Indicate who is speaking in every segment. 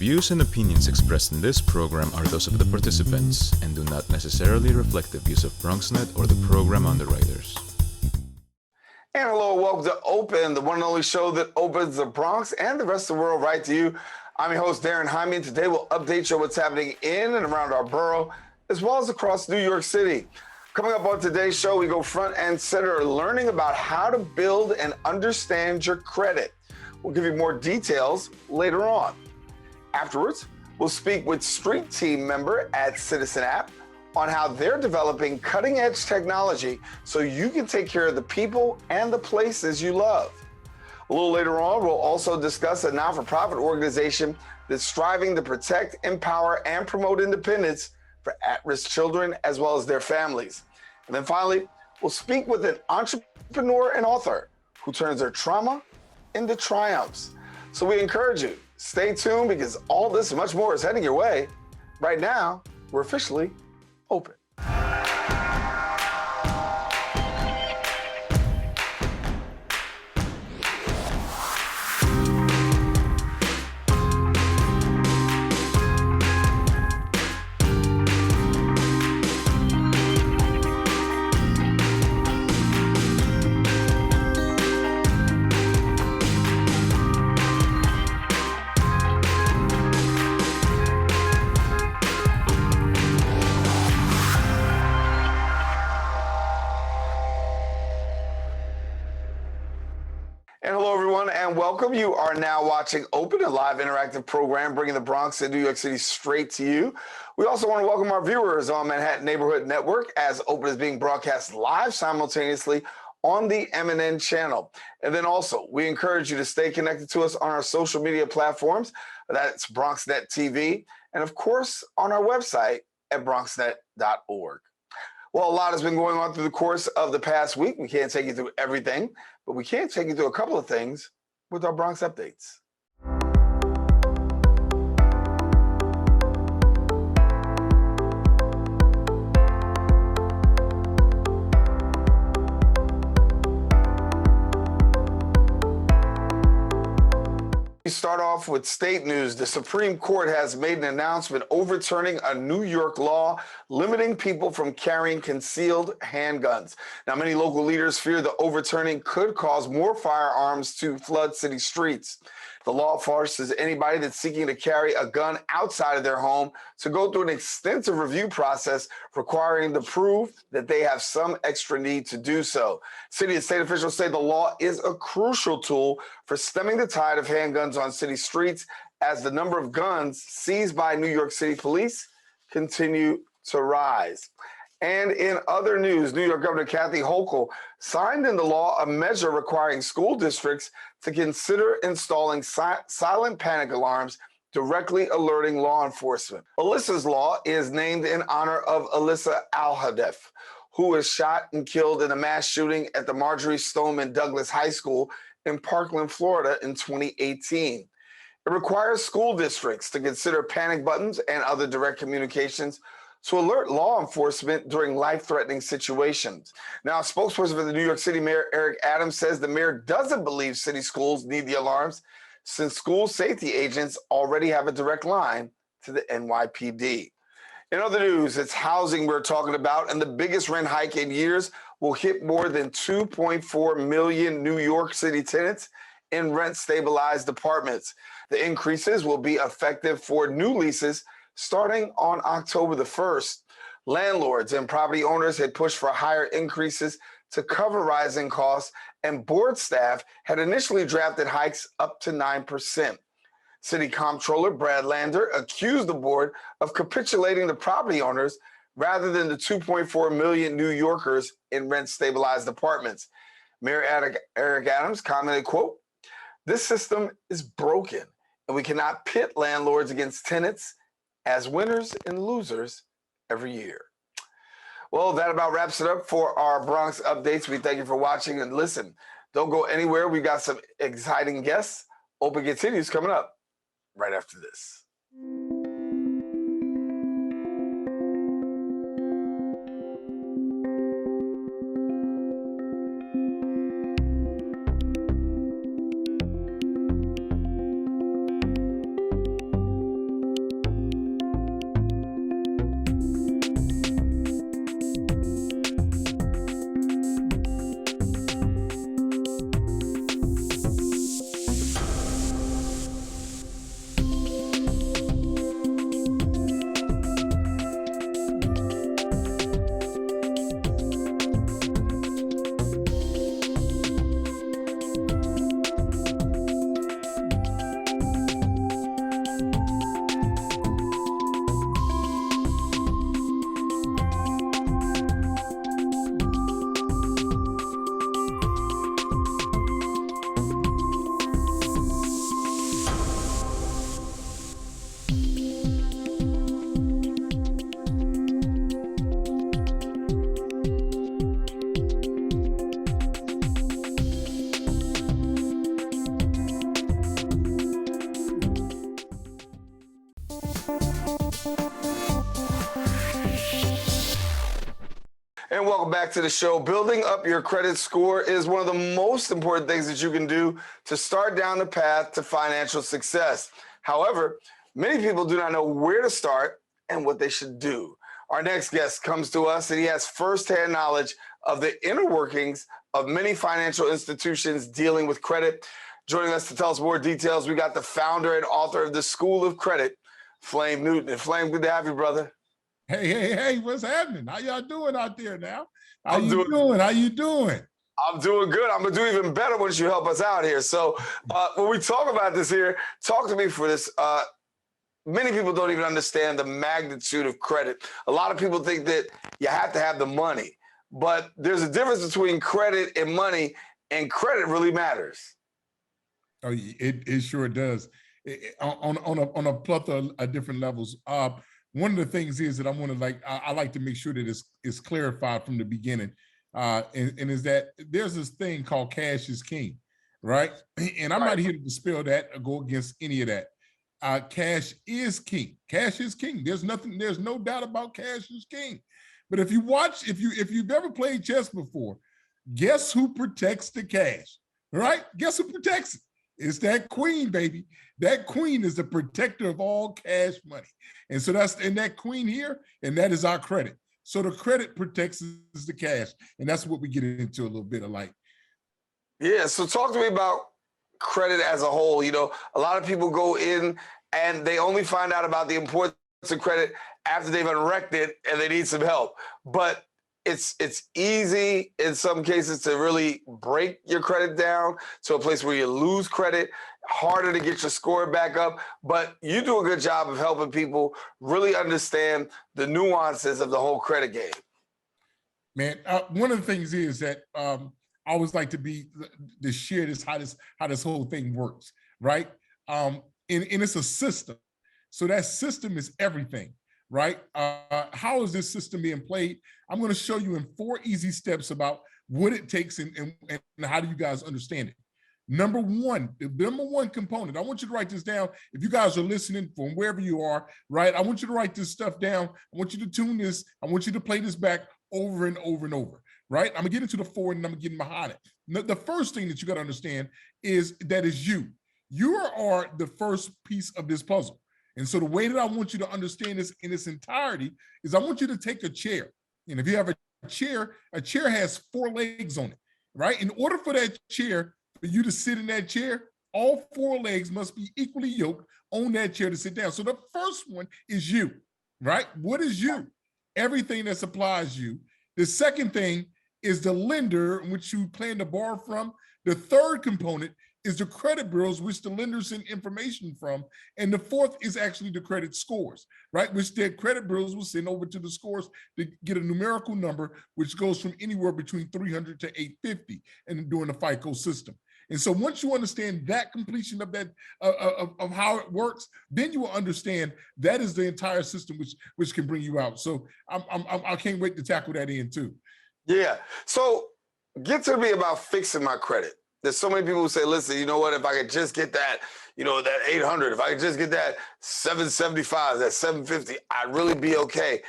Speaker 1: views and opinions expressed in this program are those of the participants and do not necessarily reflect the views of BronxNet or the program underwriters.
Speaker 2: And hello, welcome to Open, the one and only show that opens the Bronx and the rest of the world right to you. I'm your host, Daren, Jaime, and today we'll update you on what's happening in and around our borough, as well as across New York City. Coming up on today's show, we go front and center learning about how to build and understand your credit. We'll give you more details later on. Afterwards, we'll speak with street team member at Citizen App on how they're developing cutting-edge technology so you can take care of the people and the places you love. A little later on, we'll also discuss a not-for-profit organization that's striving to protect, empower, and promote independence for at-risk children as well as their families. And then finally, we'll speak with an entrepreneur and author who turns their trauma into triumphs. So we encourage you, stay tuned because all this and much more is heading your way. Right now, we're officially open. And welcome. You are now watching Open, a live interactive program bringing the Bronx and New York City straight to you. We also want to welcome our viewers on Manhattan Neighborhood Network as Open is being broadcast live simultaneously on the MNN channel. And then also, we encourage you to stay connected to us on our social media platforms. That's BronxNet TV. And of course, on our website at bronxnet.org. Well, a lot has been going on through the course of the past week. We can't take you through everything, but we can take you through a couple of things with our Bronx updates. We start off with state news. The Supreme Court has made an announcement overturning a New York law limiting people from carrying concealed handguns. Now, many local leaders fear the overturning could cause more firearms to flood city streets. The law forces anybody that's seeking to carry a gun outside of their home to go through an extensive review process requiring to prove that they have some extra need to do so. City and state officials say the law is a crucial tool for stemming the tide of handguns on city streets as the number of guns seized by New York City police continue to rise. And in other news, New York Governor Kathy Hochul signed into law a measure requiring school districts to consider installing silent panic alarms directly alerting law enforcement. Alyssa's Law is named in honor of Alyssa Al-Hadef, who was shot and killed in a mass shooting at the Marjorie Stoneman Douglas High School in Parkland, Florida in 2018. It requires school districts to consider panic buttons and other direct communications to alert law enforcement during life-threatening situations. Now, a spokesperson for the New York City Mayor, Eric Adams, says the mayor doesn't believe city schools need the alarms since school safety agents already have a direct line to the NYPD. In other news, it's housing we're talking about, and the biggest rent hike in years will hit more than 2.4 million New York City tenants in rent-stabilized apartments. The increases will be effective for new leases starting on October the 1st. Landlords and property owners had pushed for higher increases to cover rising costs, and board staff had initially drafted hikes up to 9%. City Comptroller Brad Lander accused the board of capitulating to property owners rather than the 2.4 million New Yorkers in rent-stabilized apartments. Mayor Eric Adams commented, quote, "This system is broken, and we cannot pit landlords against tenants as winners and losers every year." Well, that about wraps it up for our Bronx updates. We thank you for watching, and listen, don't go anywhere. We got some exciting guests. Open continues coming up right after this. And welcome back to the show. Building up your credit score is one of the most important things that you can do to start down the path to financial success. However, many people do not know where to start and what they should do. Our next guest comes to us and he has firsthand knowledge of the inner workings of many financial institutions dealing with credit. Joining us to tell us more details, we got the founder and author of the School of Credit, Flame Newton. And Flame, good to have you, brother.
Speaker 3: Hey, what's happening? How y'all doing out there now? How you doing?
Speaker 2: I'm doing good. I'm going to do even better once you help us out here. So when we talk about this here, talk to me for this. Many people don't even understand the magnitude of credit. A lot of people think that you have to have the money, but there's a difference between credit and money, and credit really matters.
Speaker 3: Oh, it sure does. On a plethora of different levels. One of the things is that I like to make sure that it's clarified from the beginning, and is that there's this thing called cash is king, right? And I'm not here to dispel that or go against any of that. Cash is king. Cash is king. There's no doubt about cash is king. But if you've ever played chess before, guess who protects the cash, right? Guess who protects it? It's that queen, baby. That queen is the protector of all cash money. And so that queen here, and that is our credit. So the credit protects the cash. And that's what we get into a little bit of like.
Speaker 2: Yeah, so talk to me about credit as a whole. You know, a lot of people go in and they only find out about the importance of credit after they've unwrecked it and they need some help. But it's easy in some cases to really break your credit down to a place where you lose credit, harder to get your score back up. But you do a good job of helping people really understand the nuances of the whole credit game.
Speaker 3: Man, one of the things is that I always like to share this how this whole thing works, right? And it's a system. So that system is everything. Right? How is this system being played? I'm going to show you in 4 easy steps about what it takes and how do you guys understand it. Number one, the number one component, I want you to write this down. If you guys are listening from wherever you are, right? I want you to write this stuff down. I want you to tune this. I want you to play this back over and over and over, right? I'm going to get into the 4 and I'm going to get behind it. The first thing that you got to understand is that is you. You are the first piece of this puzzle. And so the way that I want you to understand this in its entirety is I want you to take a chair. And if you have a chair has 4 legs on it, right? In order for that chair, for you to sit in that chair, all 4 legs must be equally yoked on that chair to sit down. So the first one is you, right? What is you? Everything that supplies you. The second thing is the lender in which you plan to borrow from. The third component is the credit bureaus, which the lenders send information from. And the fourth is actually the credit scores, right? Which the credit bureaus will send over to the scores to get a numerical number, which goes from anywhere between 300 to 850 and during the FICO system. And so once you understand that completion of that, of how it works, then you will understand that is the entire system which can bring you out. So I can't wait to tackle that in too.
Speaker 2: Yeah, so get to me about fixing my credit. There's so many people who say, listen, you know what, if I could just get that, that 800, if I could just get that 775, that 750, I'd really be okay.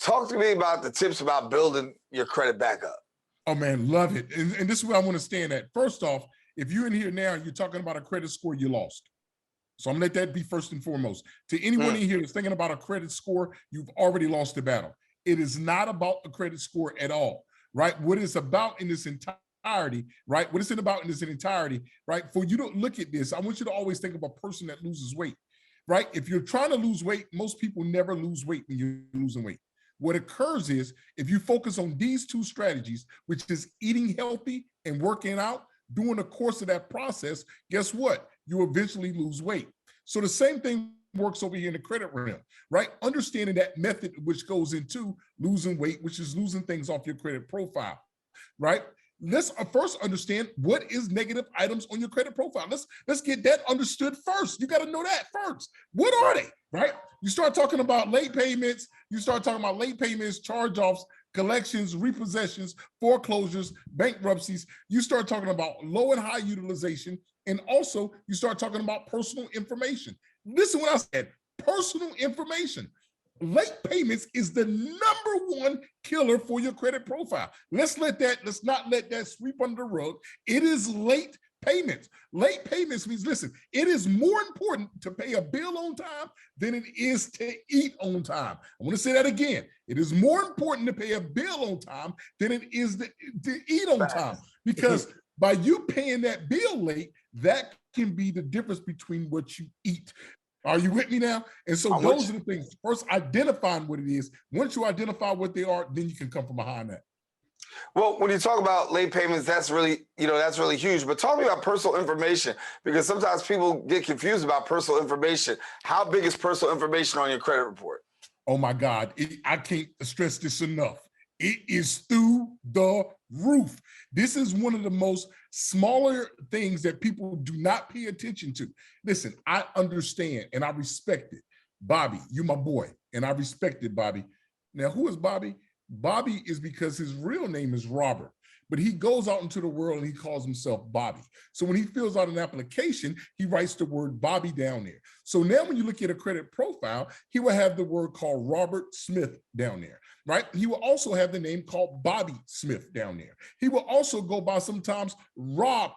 Speaker 2: Talk to me about the tips about building your credit back up.
Speaker 3: Oh man, love it. And this is where I want to stand at. First off, if you're in here now and you're talking about a credit score you lost. So I'm gonna let that be first and foremost. To anyone in here that's thinking about a credit score, you've already lost the battle. It is not about the credit score at all, right? What it's about in this entirety, right? What it's about in this entirety, right? For you to look at this, I want you to always think of a person that loses weight, right? If you're trying to lose weight, most people never lose weight when you're losing weight. What occurs is if you focus on these 2 strategies, which is eating healthy and working out, during the course of that process, guess what? You eventually lose weight. So the same thing works over here in the credit realm, right? Understanding that method which goes into losing weight, which is losing things off your credit profile, right? Let's first understand what is negative items on your credit profile. Let's get that understood first. You got to know that first. What are they, right? You start talking about late payments, charge-offs, collections, repossessions, foreclosures, bankruptcies. You start talking about low and high utilization, and also you start talking about personal information. Listen to what I said, personal information. late payments is the #1 killer for your credit profile. Let's not let that sweep under the rug. It is late payments. Late payments means, listen, it is more important to pay a bill on time than it is to eat on time. I want to say that again. It is more important to pay a bill on time than it is to eat on time, because by you paying that bill late, that can be the difference between what you eat. Are you with me now? And so those are the things. First, identifying what it is. Once you identify what they are, then you can come from behind that.
Speaker 2: Well, when you talk about late payments, that's really huge. But talk to me about personal information, because sometimes people get confused about personal information. How big is personal information on your credit report?
Speaker 3: Oh my God, I can't stress this enough. It is through the roof. This is one of the most smaller things that people do not pay attention to. Listen, I understand and I respect it. Bobby, you're my boy, and I respect it, Bobby. Now, who is Bobby? Bobby is because his real name is Robert, but he goes out into the world and he calls himself Bobby. So when he fills out an application, he writes the word Bobby down there. So now when you look at a credit profile, he will have the word called Robert Smith down there, right? He will also have the name called Bobby Smith down there. He will also go by sometimes Rob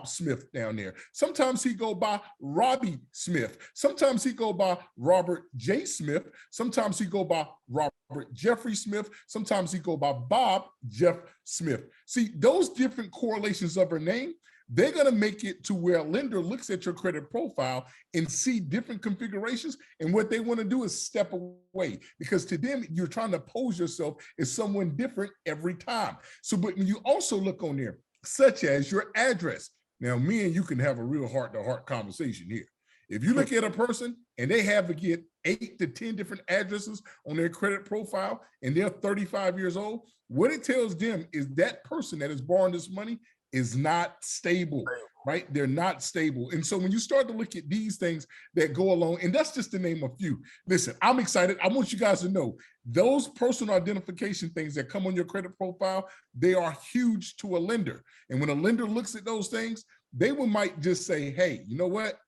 Speaker 3: Smith down there. Sometimes he go by Robbie Smith. Sometimes he go by Robert J. Smith. Sometimes he go by Robert Jeffrey Smith. Sometimes he go by Bob Jeff Smith. See, those different correlations of her name, they're going to make it to where a lender looks at your credit profile and see different configurations. And what they want to do is step away, because to them, you're trying to pose yourself as someone different every time. So, but when you also look on there, such as your address. Now, me and you can have a real heart-to-heart conversation here. If you look at a person and they have to get 8 to 10 different addresses on their credit profile and they're 35 years old, what it tells them is that person that is borrowing this money is not stable, right? They're not stable. And so when you start to look at these things that go along, and that's just to name a few. Listen, I'm excited. I want you guys to know those personal identification things that come on your credit profile, they are huge to a lender. And when a lender looks at those things, they might just say, hey, you know what?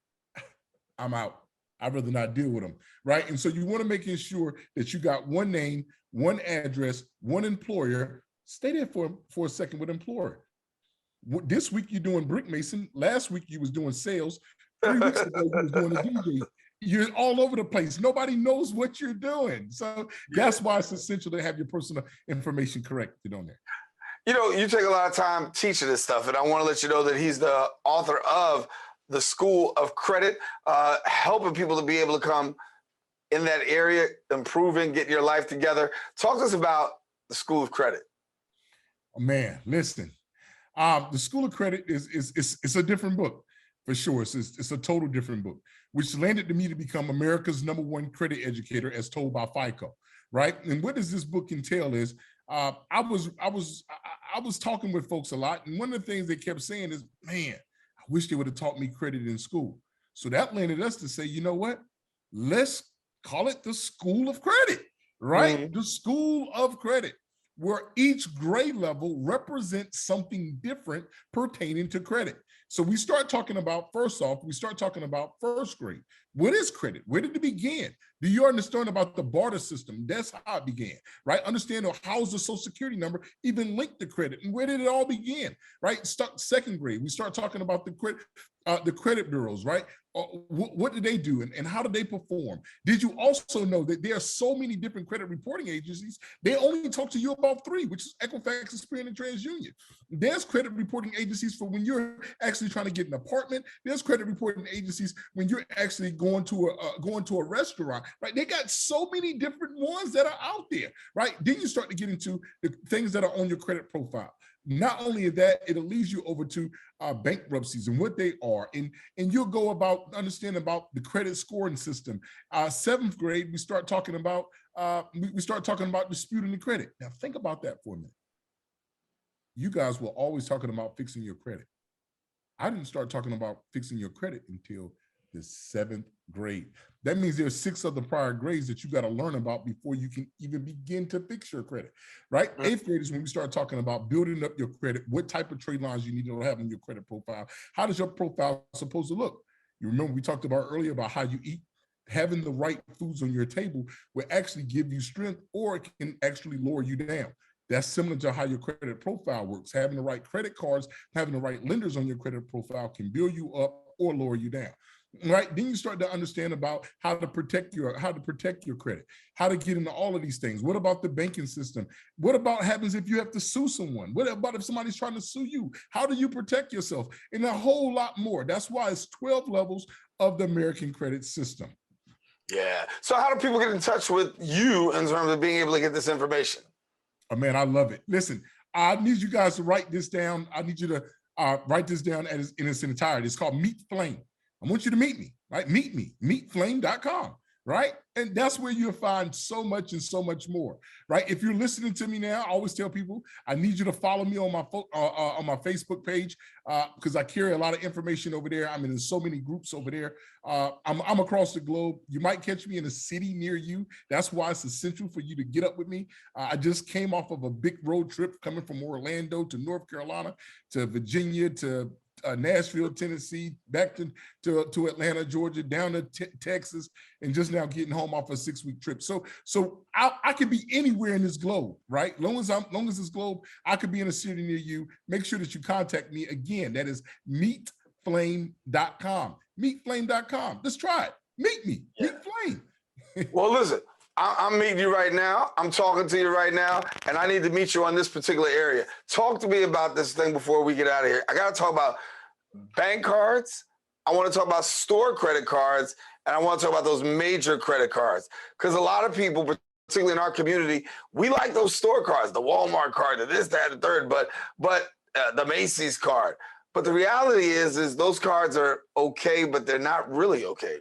Speaker 3: I'm out. I'd rather not deal with them, right? And so you want to make sure that you got one name, one address, one employer. Stay there for a second with employer. This week you're doing brick mason. Last week you was doing sales. 3 weeks ago you was doing a DJ. You're all over the place. Nobody knows what you're doing. So that's why it's essential to have your personal information corrected on there.
Speaker 2: You know, you take a lot of time teaching this stuff, and I want to let you know that he's the author of The School of Credit, helping people to be able to come in that area, improving, getting your life together. Talk to us about The School of Credit.
Speaker 3: Oh, man, listen. The School of Credit is a different book, for sure. It's a total different book, which landed to me to become America's #1 credit educator, as told by FICO, right? And what does this book entail is, I was talking with folks a lot, and one of the things they kept saying is, man, I wish they would have taught me credit in school. So that landed us to say, you know what? Let's call it the School of Credit, right? Mm-hmm. The School of Credit, where each grade level represents something different pertaining to credit. So we start talking about, first off, first grade. What is credit? Where did it begin? Do you understand about the barter system? That's how it began, right? Understand how's the social security number even linked to credit, and where did it all begin, right? Second grade, we start talking about the credit bureaus, right? What do they do and how do they perform? Did you also know that there are so many different credit reporting agencies? They only talk to you about 3, which is Equifax, Experian, and TransUnion. There's credit reporting agencies for when you're actually trying to get an apartment. There's credit reporting agencies when you're actually going to a restaurant, right? They got so many different ones that are out there, right? Then you start to get into the things that are on your credit profile. Not only that, it leads you over to bankruptcies and what they are, and you'll go about understanding about the credit scoring system. 7th grade, we start talking about disputing the credit. Now think about that for a minute. You guys were always talking about fixing your credit. I didn't start talking about fixing your credit until the 7th grade. That means there's 6 other prior grades that you got to learn about before you can even begin to fix your credit, right? 8th grade is when we start talking about building up your credit, what type of trade lines you need to have in your credit profile. How does your profile supposed to look? You remember we talked about earlier about how you eat, having the right foods on your table will actually give you strength, or it can actually lower you down. That's similar to how your credit profile works. Having the right credit cards, having the right lenders on your credit profile can build you up or lower you down. Right, then you start to understand about how to protect your credit, how to get into all of these things. What about the banking system? What about happens if you have to sue someone? What about if somebody's trying to sue you? How do you protect yourself? And a whole lot more. That's why it's 12 levels of the American credit system.
Speaker 2: Yeah. So how do people get in touch with you in terms of being able to get this information?
Speaker 3: Oh man, I love it. Listen, I need you guys to write this down. I need you to write this down in its entirety. It's called Meet Flame. I want you to meet me, right? Meet me, meetflame.com, right? And that's where you'll find so much and so much more, right? If you're listening to me now, I always tell people, I need you to follow me on my Facebook page because I carry a lot of information over there. I'm in so many groups over there. I'm across the globe. You might catch me in a city near you. That's why it's essential for you to get up with me. I just came off of a big road trip coming from Orlando to North Carolina to Virginia to Nashville, Tennessee, back to Atlanta, Georgia, down to Texas, and just now getting home off a 6-week trip. So I could be anywhere in this globe, right? Long as this globe, I could be in a city near you. Make sure that you contact me. Again, that is meetflame.com. Meetflame.com. Let's try it. Meet me. Yeah. Meet Flame.
Speaker 2: Well, listen. I'm meeting you right now. I'm talking to you right now, and I need to meet you on this particular area. Talk to me about this thing before we get out of here. I got to talk about bank cards. I want to talk about store credit cards, and I want to talk about those major credit cards. Because a lot of people, particularly in our community, we like those store cards, the Walmart card, the this, that, and the third, but the Macy's card. But the reality is those cards are okay, but they're not really okay.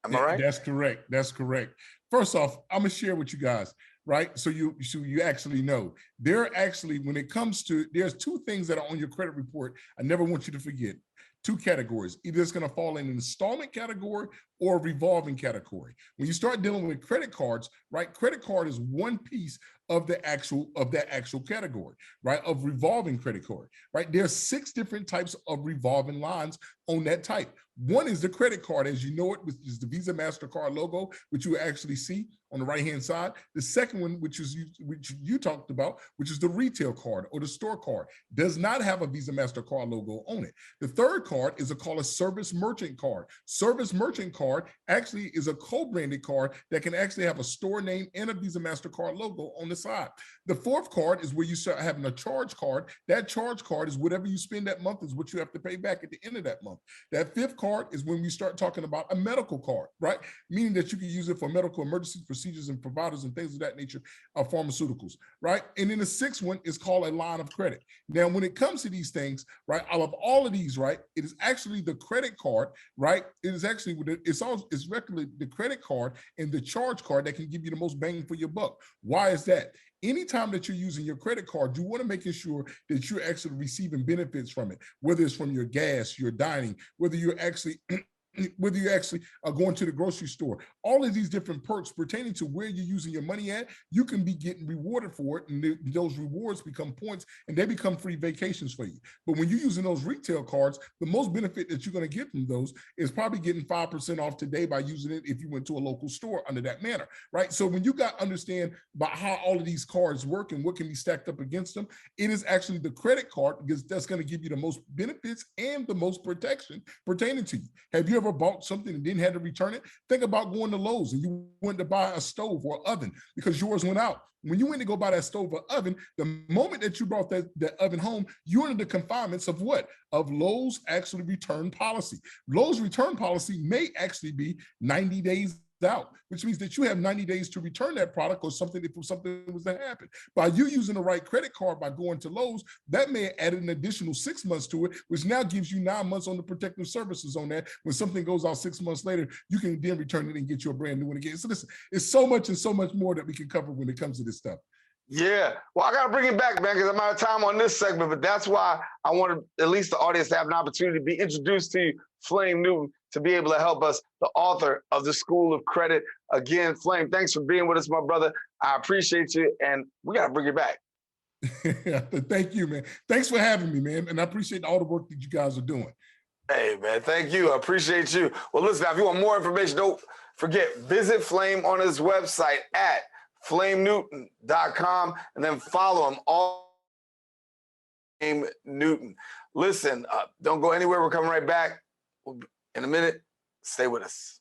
Speaker 2: Am I right?
Speaker 3: That's correct. That's correct. First off, I'm gonna share with you guys, right? So you actually know. There actually, when it comes to, there's 2 things that are on your credit report I never want you to forget. 2 categories. Either it's gonna fall in an installment category or a revolving category. When you start dealing with credit cards, right? Credit card is one piece of that actual category, right? Of revolving credit card, right? There's 6 different types of revolving lines on that type. One is the credit card, as you know it, which is the Visa MasterCard logo, which you actually see on the right-hand side. The second one, which you talked about, which is the retail card or the store card, does not have a Visa MasterCard logo on it. The third card is called a service merchant card. Service merchant card actually is a co-branded card that can actually have a store name and a Visa MasterCard logo on the side. The fourth card is where you start having a charge card. That charge card is whatever you spend that month is what you have to pay back at the end of that month. That fifth card is when we start talking about a medical card, right? Meaning that you can use it for medical emergency procedures and providers and things of that nature, pharmaceuticals, right? And then the sixth one is called a line of credit. Now, when it comes to these things, right, out of all of these, right, it is actually the credit card, right? It is actually, it's regularly the credit card and the charge card that can give you the most bang for your buck. Why is that? Anytime that you're using your credit card, you want to make sure that you're actually receiving benefits from it, whether it's from your gas, your dining, whether you're actually are going to the grocery store. All of these different perks pertaining to where you're using your money at, you can be getting rewarded for it, and those rewards become points, and they become free vacations for you. But when you're using those retail cards, the most benefit that you're going to get from those is probably getting 5% off today by using it if you went to a local store under that manner, right? So when you got to understand about how all of these cards work and what can be stacked up against them, it is actually the credit card, because that's going to give you the most benefits and the most protection pertaining to you. Have you ever bought something and didn't have to return it? Think about going to Lowe's and you went to buy a stove or oven because yours went out. When you went to go buy that stove or oven, the moment that you brought that oven home, you're under the confinements of what? Of Lowe's actually return policy. Lowe's return policy may actually be 90 days out, which means that you have 90 days to return that product or something if something was to happen. By you using the right credit card by going to Lowe's, that may add an additional 6 months to it, which now gives you 9 months on the protective services on that. When something goes out 6 months later, you can then return it and get you a brand new one again. So listen, it's so much and so much more that we can cover when it comes to this stuff.
Speaker 2: Yeah, well, I got to bring it back, man, because I'm out of time on this segment, but that's why I wanted at least the audience to have an opportunity to be introduced to you, Flame Newton, to be able to help us, the author of The School of Credit. Again, Flame, thanks for being with us, my brother. I appreciate you, and we got to bring it back.
Speaker 3: Thank you, man. Thanks for having me, man, and I appreciate all the work that you guys are doing.
Speaker 2: Hey, man, thank you. I appreciate you. Well, listen, if you want more information, Forget, visit Flame on his website at flamenewton.com and then follow him all. Flame Newton. Listen, don't go anywhere. We're coming right back in a minute. Stay with us.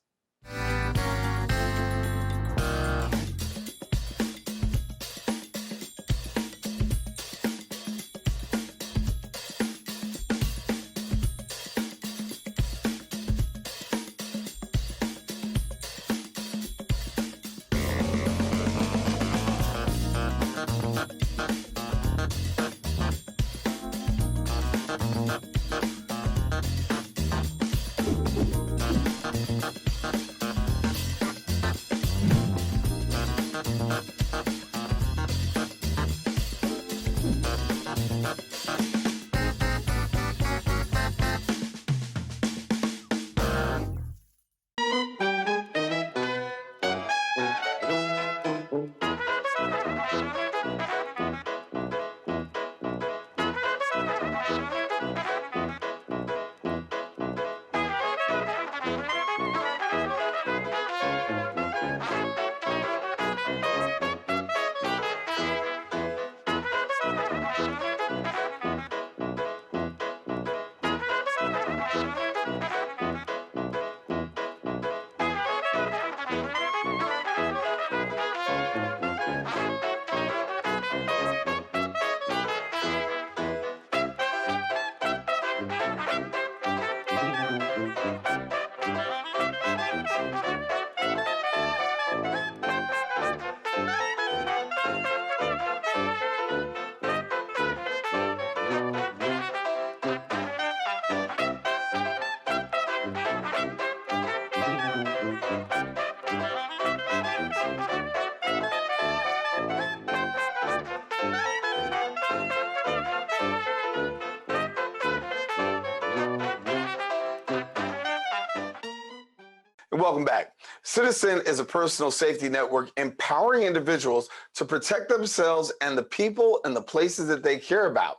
Speaker 2: And welcome back. Citizen is a personal safety network empowering individuals to protect themselves and the people and the places that they care about.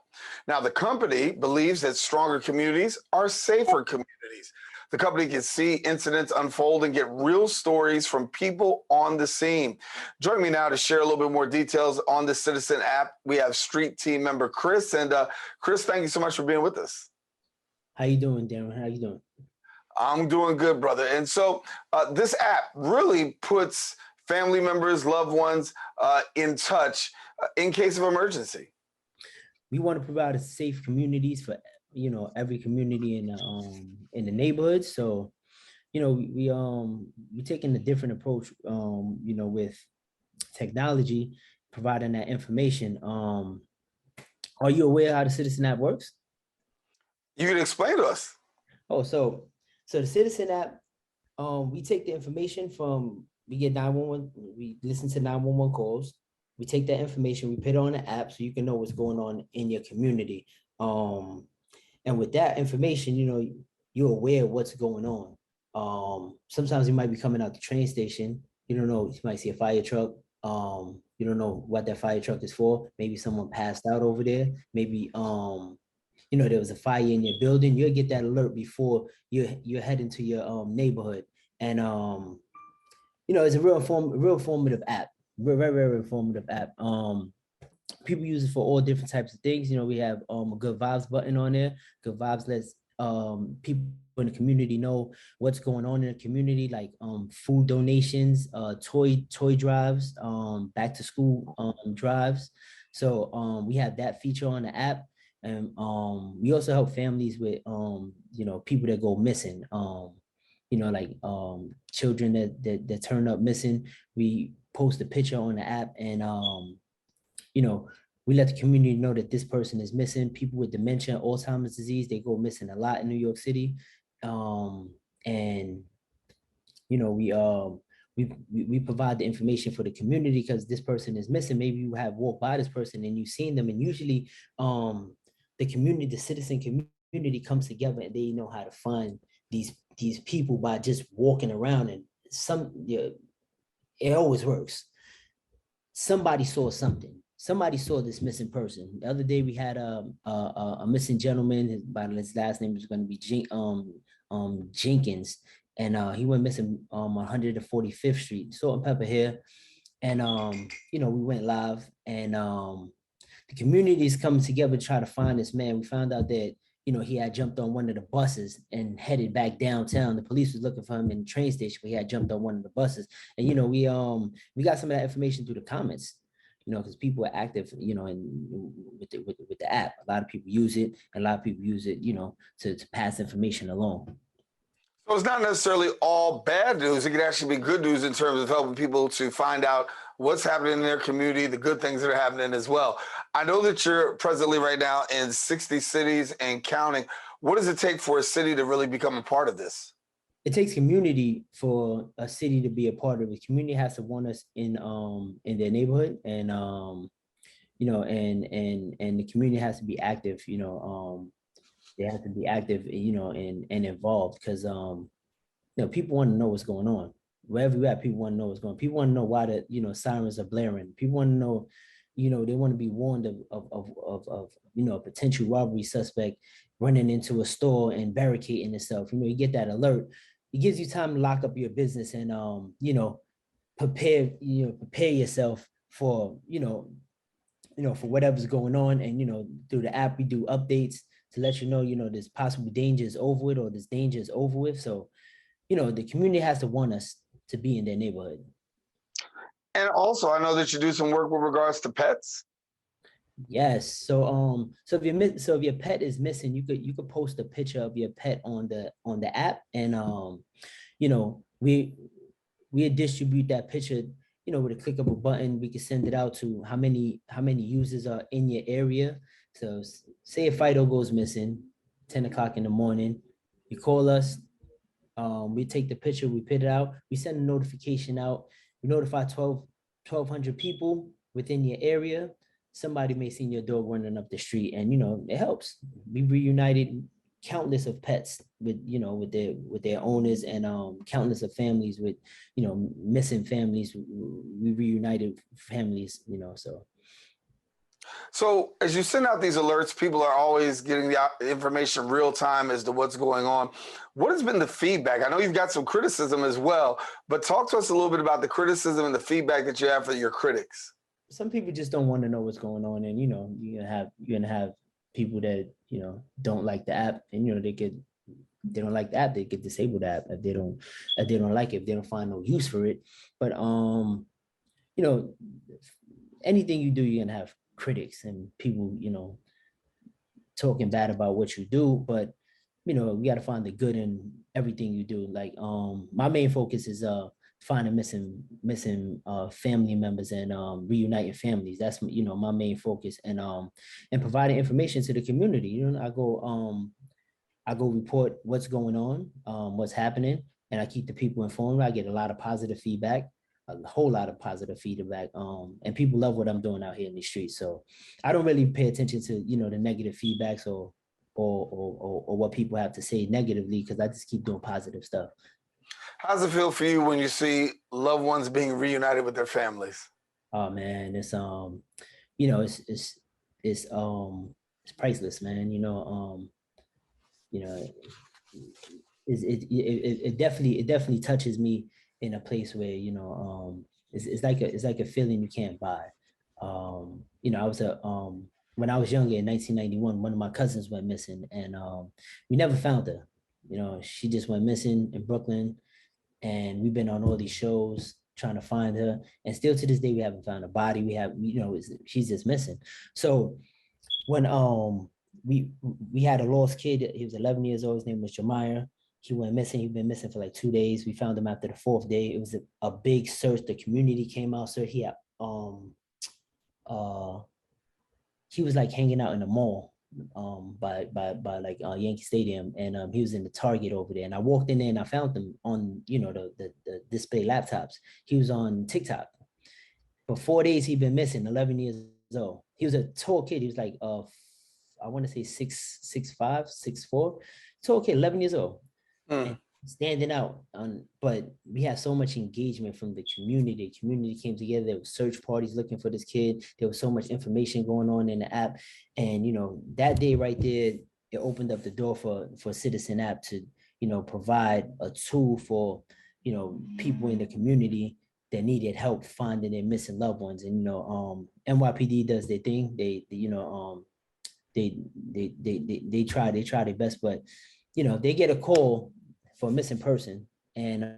Speaker 2: Now, the company believes that stronger communities are safer communities. The company can see incidents unfold and get real stories from people on the scene. Joining me now to share a little bit more details on the Citizen app, we have Street team member Chris. And Chris, thank you so much for being with us.
Speaker 4: How you doing, Daren? How you doing?
Speaker 2: I'm doing good, brother. And so this app really puts family members, loved ones in touch in case of emergency.
Speaker 4: We want to provide safe communities for every community in the neighborhood. So we taking a different approach with technology, providing that information. Are you aware how the Citizen app works?
Speaker 2: You can explain to us.
Speaker 4: Oh, so the Citizen app, we take the information we get 911, we listen to 911 calls. We take that information, we put it on the app so you can know what's going on in your community. And with that information, you're aware of what's going on. Sometimes you might be coming out the train station. You don't know, you might see a fire truck. You don't know what that fire truck is for. Maybe someone passed out over there. Maybe, there was a fire in your building. You'll get that alert before you're heading to your neighborhood. And, it's a real informative app. Very, very informative app. People use it for all different types of things. We have a good vibes button on there. Good vibes lets people in the community know what's going on in the community, like food donations, toy drives, back to school drives. So we have that feature on the app. And we also help families with people that go missing, like children that turn up missing. We post a picture on the app, and we let the community know that this person is missing. People with dementia, Alzheimer's disease, they go missing a lot in New York City. And we provide the information for the community because this person is missing. Maybe you have walked by this person and you've seen them, and usually the citizen community comes together and they know how to find these people by just walking around. And it always works. Somebody saw something. Somebody saw this missing person. The other day we had a missing gentleman. His last name is going to be Jenkins, and he went missing on 145th Street, Salt and Pepper here. And you know, we went live, and the community is coming together to try to find this man. We found out that, you know, he had jumped on one of the buses and headed back downtown. The police was looking for him in the train station, but he had jumped on one of the buses. And, you know, we got some of that information through the comments, you know, because people are active, you know, with the app. A lot of people use it, and a lot of people use it, you know, to pass information along.
Speaker 2: So it's not necessarily all bad news. It could actually be good news in terms of helping people to find out what's happening in their community, the good things that are happening as well. I know that you're presently right now in 60 cities and counting. What does it take for a city to really become a part of this?
Speaker 4: It takes community for a city to be a part of it. Community has to want us in their neighborhood, and you know, and the community has to be active, you know. They have to be active, you know, and involved, because you know, people want to know what's going on. Wherever you're at, people want to know what's going on. People want to know why the, you know, sirens are blaring. People want to know, you know, they want to be warned of you know, a potential robbery suspect running into a store and barricading itself. You know, you get that alert. It gives you time to lock up your business and you know, prepare yourself for, you know, for whatever's going on. And, you know, through the app, we do updates to let you know, this possible danger is over with, or this danger is over with. So, you know, the community has to want us to be in their neighborhood.
Speaker 2: And also, I know that you do some work with regards to pets.
Speaker 4: Yes. So so if your pet is missing, you could post a picture of your pet on the app, and you know, we distribute that picture, you know, with a click of a button. We can send it out to how many users are in your area. So say if Fido goes missing 10 o'clock in the morning, you call us, we take the picture, we put it out, we send a notification out, we notify 1,200 people within your area. Somebody may see your dog running up the street, and, you know, it helps. We reunited countless of pets with, you know, with their owners, and countless of families with, you know, missing families. We reunited families, you know.
Speaker 2: So as you send out these alerts, people are always getting the information real time as to what's going on. What has been the feedback? I know you've got some criticism as well, but talk to us a little bit about the criticism and the feedback that you have for your critics.
Speaker 4: Some people just don't want to know what's going on, and, you know, you're gonna have people that, you know, don't like the app, and, you know, they don't like the app, they could disable the app if they don't like it, if they don't find no use for it. But you know, anything you do, you're gonna have critics and people, you know, talking bad about what you do. But, you know, we got to find the good in everything you do. Like my main focus is finding missing family members and reuniting families. That's, you know, my main focus, and providing information to the community. You know, I go report what's going on, what's happening, and I keep the people informed. I get a lot of positive feedback, a whole lot of positive feedback, and people love what I'm doing out here in the streets. So I don't really pay attention to, you know, the negative feedbacks or what people have to say negatively, because I just keep doing positive stuff.
Speaker 2: How's it feel for you when you see loved ones being reunited with their families?
Speaker 4: Oh man, it's you know, it's priceless, man. You know, it definitely touches me in a place where, you know, it's like a feeling you can't buy. You know, I was when I was younger in 1991, one of my cousins went missing, and we never found her. You know, she just went missing in Brooklyn, and we've been on all these shows trying to find her, and still to this day we haven't found a body. She's just missing. So when we had a lost kid, he was 11 years old, his name was Jaime. He went missing. He'd been missing for like 2 days. We found him after the 4th day. It was a big search. The community came out. So he was like hanging out in the mall by like Yankee Stadium, and he was in the Target over there. And I walked in there and I found him on, you know, the display laptops. He was on TikTok. For 4 days he'd been missing, 11 years old. He was a tall kid. He was like I want to say 6'5", 6'4", tall kid, 11 years old. Standing out but we had so much engagement from the community. The community came together. There was search parties looking for this kid. There was so much information going on in the app, and, you know, that day right there, it opened up the door for Citizen app to, provide a tool for, people in the community that needed help finding their missing loved ones. And, NYPD does their thing. They try their best, but, they get a call for a missing person and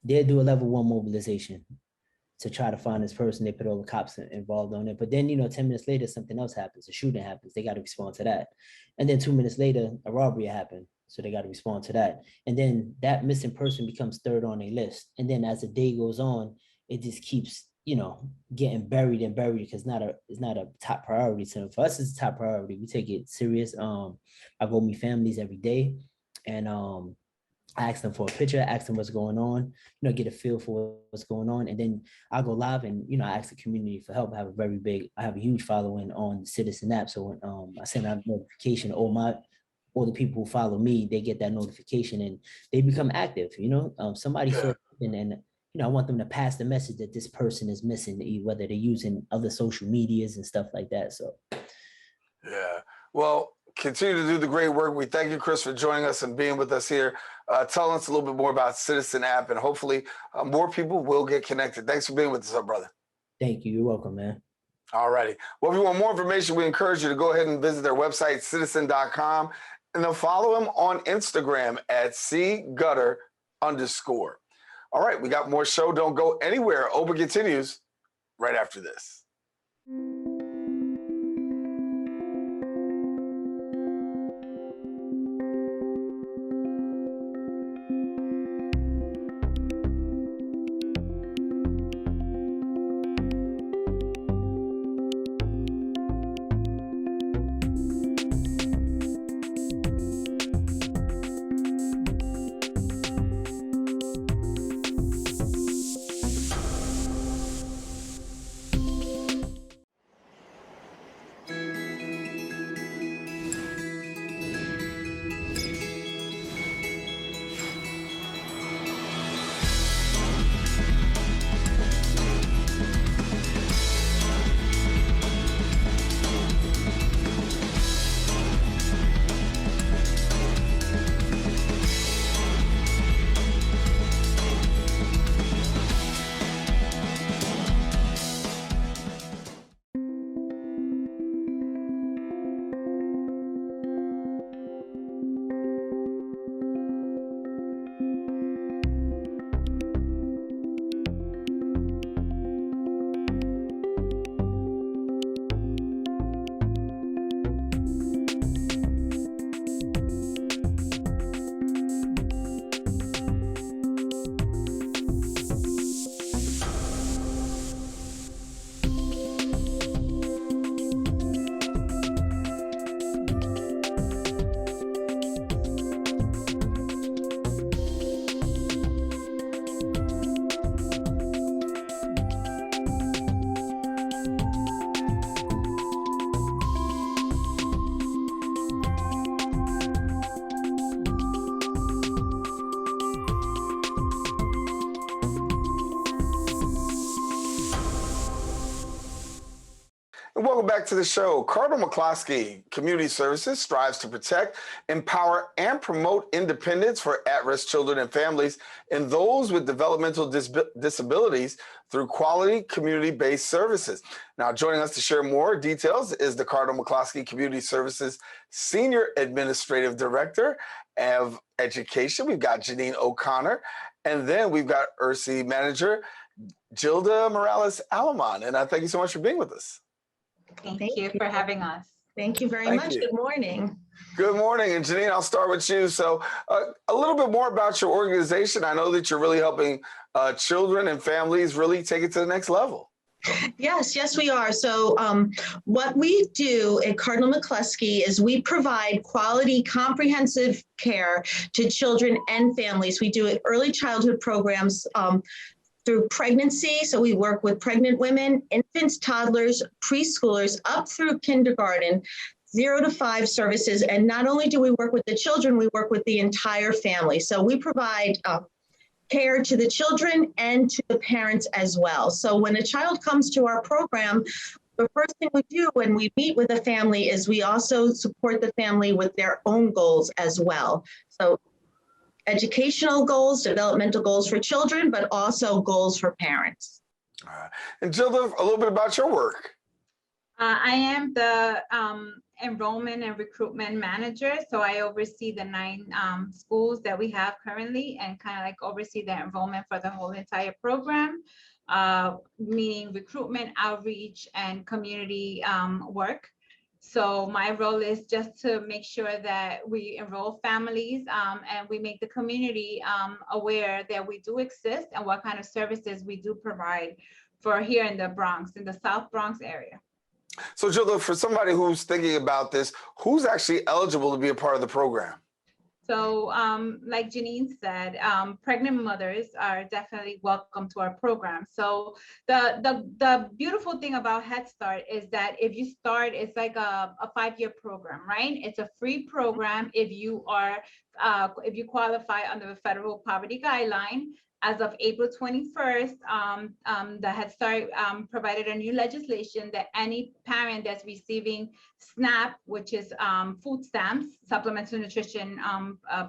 Speaker 4: they'll do a level 1 mobilization to try to find this person. They put all the cops involved on it. But then, 10 minutes later, something else happens. A shooting happens. They got to respond to that. And then 2 minutes later, a robbery happened. So they got to respond to that. And then that missing person becomes third on their list. And then as the day goes on, it just keeps, getting buried and buried because it's not a top priority. So for us, it's a top priority. We take it serious. I go meet families every day and I ask them for a picture, ask them what's going on, get a feel for what's going on. And then I go live and, I ask the community for help. I have a huge following on the Citizen app. So when I send out a notification, all the people who follow me, they get that notification and they become active. Somebody saw something and, I want them to pass the message that this person is missing, whether they're using other social medias and stuff like that. So.
Speaker 2: Yeah. Well, continue to do the great work. We thank you, Chris, for joining us and being with us here. Tell us a little bit more about Citizen app and hopefully more people will get connected. Thanks for being with us, brother.
Speaker 4: Thank you. You're welcome, man. All
Speaker 2: righty. Well, if you want more information, we encourage you to go ahead and visit their website, citizen.com, and then follow them on Instagram at cgutter_. All right, we got more show. Don't go anywhere. Oprah continues right after this. And welcome back to the show. Cardinal McCloskey Community Services strives to protect, empower, and promote independence for at-risk children and families and those with developmental disabilities through quality community-based services. Now, joining us to share more details is the Cardinal McCloskey Community Services Senior Administrative Director of Education. We've got Janine O'Connor, and then we've got ERSEA Manager Gilda Morales-Aleman. And I thank you so much for being with us.
Speaker 5: Thank you for having us.
Speaker 6: Thank you very much. Good morning.
Speaker 2: Good morning. And Janine, I'll start with you. So a little bit more about your organization. I know that you're really helping children and families really take it to the next level.
Speaker 6: Yes, we are. So what we do at Cardinal McCloskey is we provide quality, comprehensive care to children and families. We do early childhood programs through pregnancy. So we work with pregnant women, infants, toddlers, preschoolers, up through kindergarten, 0 to 5 services. And not only do we work with the children, we work with the entire family. So we provide care to the children and to the parents as well. So when a child comes to our program, The first thing we do when we meet with a family is we also support the family with their own goals as well. So educational goals, developmental goals for children, but also goals for parents.
Speaker 2: And Gilda, a little bit about your work.
Speaker 5: I am the enrollment and recruitment manager. So I oversee the 9 schools that we have currently and kind of like oversee the enrollment for the whole entire program, meaning recruitment, outreach, and community work. So my role is just to make sure that we enroll families and we make the community aware that we do exist and what kind of services we do provide for here in the Bronx, in the South Bronx area.
Speaker 2: So Gilda, for somebody who's thinking about this, who's actually eligible to be a part of the program?
Speaker 5: So like Janine said, pregnant mothers are definitely welcome to our program. So the beautiful thing about Head Start is that if you start, it's like a 5-year program, right? It's a free program if you are, if you qualify under the federal poverty guideline. As of April 21st, the Head Start provided a new legislation that any parent that's receiving SNAP, which is food stamps, supplemental nutrition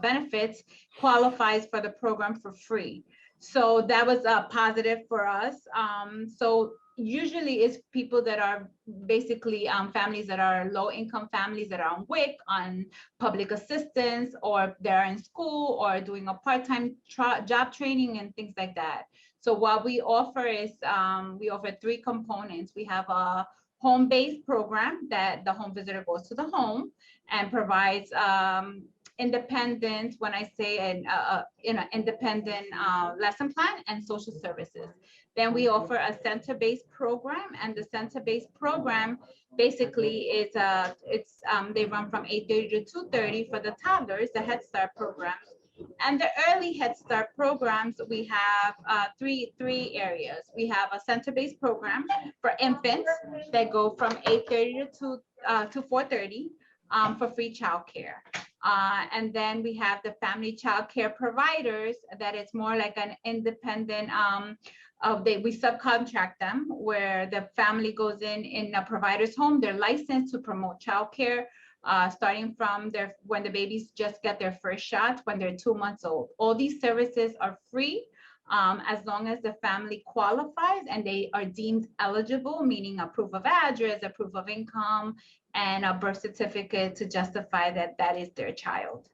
Speaker 5: benefits, qualifies for the program for free. So that was a positive for us. So usually it's people that are basically families that are low income families that are on WIC, on public assistance, or they're in school or doing a part-time job training and things like that. So what we offer is we offer 3 components. We have a home-based program that the home visitor goes to the home and provides independent, when I say an independent lesson plan and social services. Then we offer a center-based program, and the center-based program basically is they run from 8:30 to 2:30 for the toddlers, the Head Start programs. And the early Head Start programs, we have three areas. We have a center-based program for infants that go from 8:30 to 4:30 for free childcare. And then we have the family child care providers that is more like an independent, we subcontract them where the family goes in a provider's home. They're licensed to promote child care, starting from when the babies just get their first shot when they're 2 months old. All these services are free as long as the family qualifies and they are deemed eligible, meaning a proof of address, a proof of income, and a birth certificate to justify that that is their child.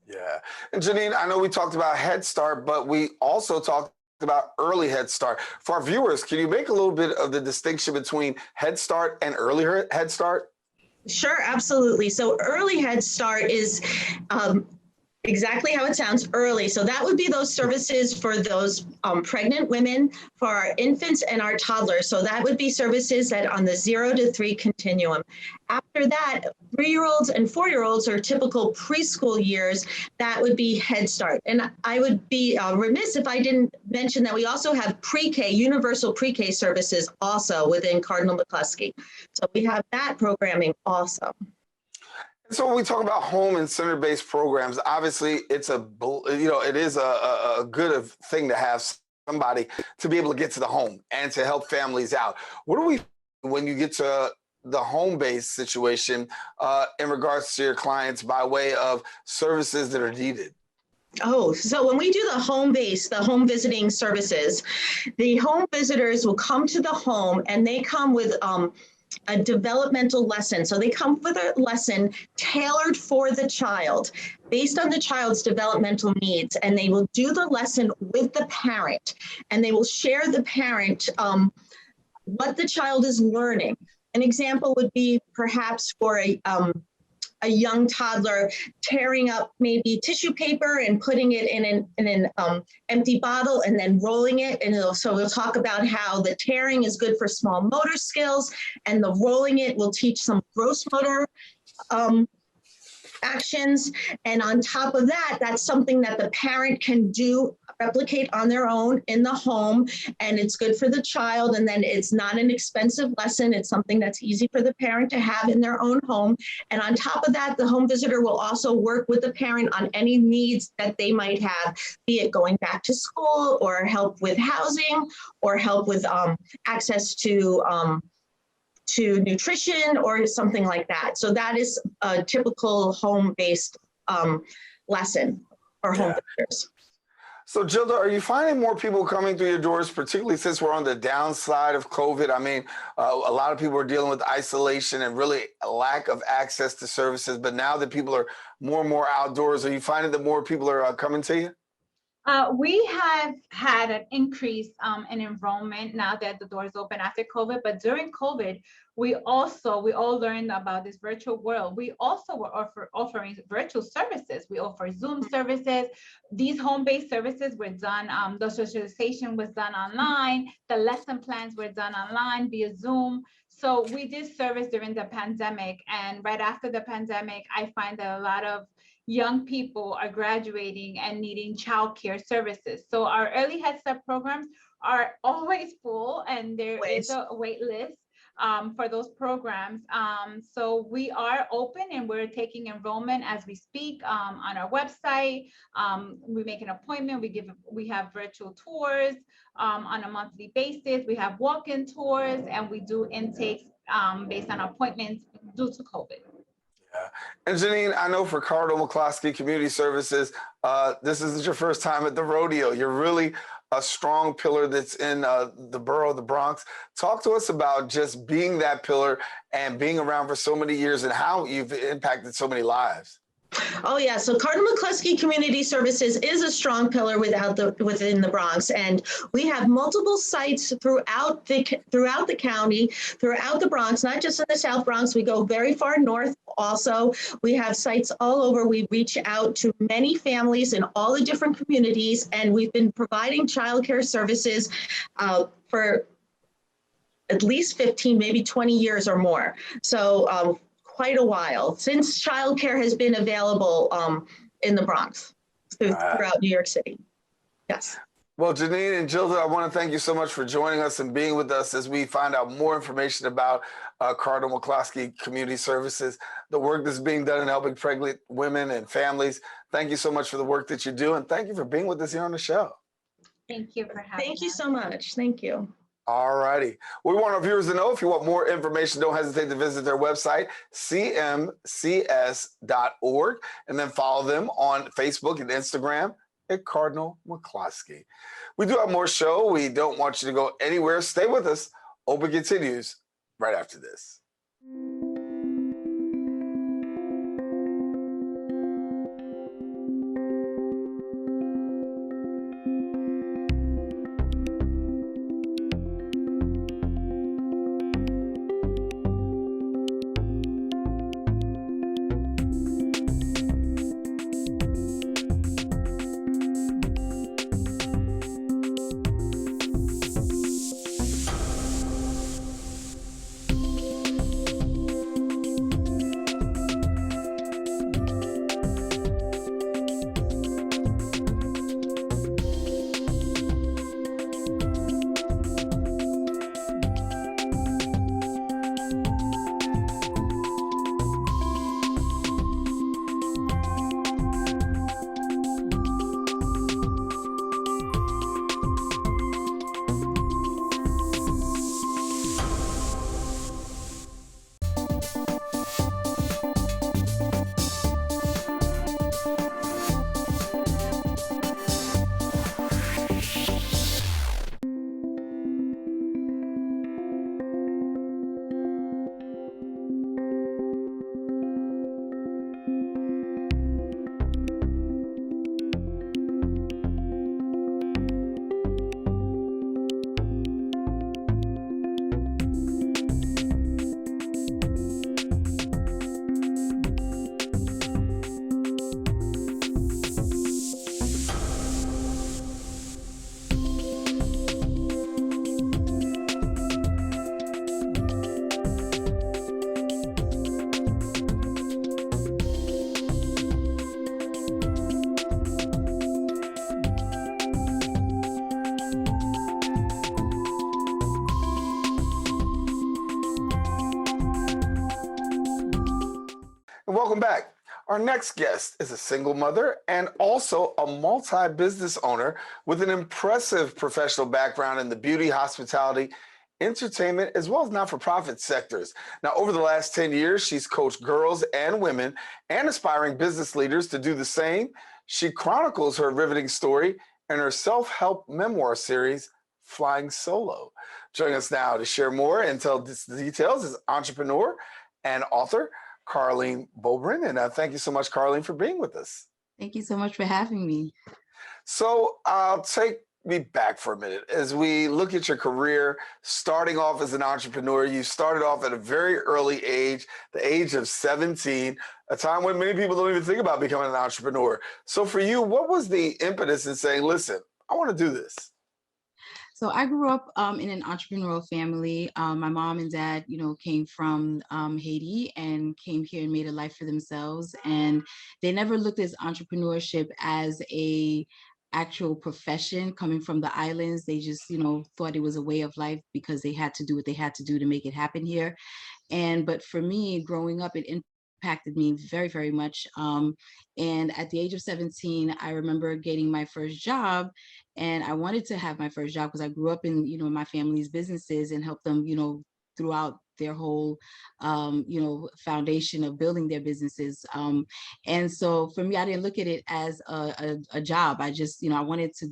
Speaker 2: Yeah. And Janine, I know we talked about Head Start, but we also talked about early Head Start. For our viewers, can you make a little bit of the distinction between Head Start and early Head Start?
Speaker 6: Sure, absolutely. So early Head Start is exactly how it sounds, early. So that would be those services for those pregnant women, for our infants and our toddlers. So that would be services that on the 0 to 3 continuum. After that, 3-year-olds and 4-year-olds are typical preschool years. That would be Head Start. And I would be remiss if I didn't mention that we also have pre-K, universal pre-K services also within Cardinal McCloskey. So we have that programming also.
Speaker 2: So when we talk about home and center-based programs, obviously it is a good thing to have somebody to be able to get to the home and to help families out. What do we when you get to the home-based situation in regards to your clients by way of services that are needed?
Speaker 6: Oh, so when we do the home visiting services, the home visitors will come to the home and they come with a developmental lesson. So they come with a lesson tailored for the child based on the child's developmental needs. And they will do the lesson with the parent and they will share the parent what the child is learning. An example would be perhaps for a young toddler tearing up maybe tissue paper and putting it in an empty bottle and then rolling it. And so we'll talk about how the tearing is good for small motor skills and the rolling it will teach some gross motor actions. And on top of that, that's something that the parent can replicate on their own in the home, and it's good for the child. And then it's not an expensive lesson. It's something that's easy for the parent to have in their own home. And on top of that, the home visitor will also work with the parent on any needs that they might have, be it going back to school or help with housing or help with access to to nutrition or something like that. So that is a typical home-based lesson or home visitors.
Speaker 2: So Gilda, are you finding more people coming through your doors, particularly since we're on the downside of COVID? I mean, a lot of people are dealing with isolation and really a lack of access to services. But now that people are more and more outdoors, are you finding that more people are coming to you?
Speaker 5: We have had an increase in enrollment now that the doors open after COVID, but during COVID, we all learned about this virtual world. We also were offering virtual services. We offer Zoom services. These home-based services were done, the socialization was done online. The lesson plans were done online via Zoom. So we did service during the pandemic. And right after the pandemic, I find that a lot of young people are graduating and needing childcare services. So our early Head Start programs are always full, and there is a wait list for those programs. So we are open and we're taking enrollment as we speak on our website. We make an appointment. We have virtual tours on a monthly basis. We have walk-in tours, and we do intakes based on appointments due to COVID.
Speaker 2: And Janine, I know for Cardinal McCloskey Community Services, this isn't your first time at the rodeo. You're really a strong pillar that's in the borough of the Bronx. Talk to us about just being that pillar and being around for so many years and how you've impacted so many lives.
Speaker 6: Oh yeah, so Cardinal McCloskey Community Services is a strong pillar within the Bronx, and we have multiple sites throughout the county, throughout the Bronx, not just in the South Bronx. We go very far north also. We have sites all over. We reach out to many families in all the different communities, and we've been providing childcare services for at least 15, maybe 20 years or more. So quite a while since childcare has been available in the Bronx throughout New York City. Yes.
Speaker 2: Well, Janine and Gilda, I want to thank you so much for joining us and being with us as we find out more information about Cardinal McCloskey Community Services, the work that's being done in helping pregnant women and families. Thank you so much for the work that you do, and thank you for being with us here on the show.
Speaker 5: Thank you for having us.
Speaker 6: Thank you so much. Thank you.
Speaker 2: All righty. We want our viewers to know, if you want more information, don't hesitate to visit their website, cmcs.org, and then follow them on Facebook and Instagram at Cardinal McCloskey. We do have more show. We don't want you to go anywhere. Stay with us. Open continues right after this. Welcome back. Our next guest is a single mother and also a multi-business owner with an impressive professional background in the beauty, hospitality, entertainment, as well as not-for-profit sectors. Now, over the last 10 years, she's coached girls and women and aspiring business leaders to do the same. She chronicles her riveting story in her self-help memoir series, Flying Solo. Joining us now to share more and tell the details is entrepreneur and author Carline Beaubrun. And thank you so much, Carline, for being with us.
Speaker 7: Thank you so much for having me.
Speaker 2: So I'll take me back for a minute. As we look at your career, starting off as an entrepreneur, you started off at a very early age, the age of 17, a time when many people don't even think about becoming an entrepreneur. So for you, what was the impetus in saying, listen, I want to do this?
Speaker 7: So I grew up in an entrepreneurial family. My mom and dad, came from Haiti and came here and made a life for themselves. And they never looked at entrepreneurship as a actual profession coming from the islands. They just, thought it was a way of life because they had to do what they had to do to make it happen here. But for me, growing up, it impacted me very, very much. And at the age of 17, I remember getting my first job, and I wanted to have my first job because I grew up in, my family's businesses and helped them, throughout their whole, foundation of building their businesses. And so for me, I didn't look at it as a job. I just, I wanted to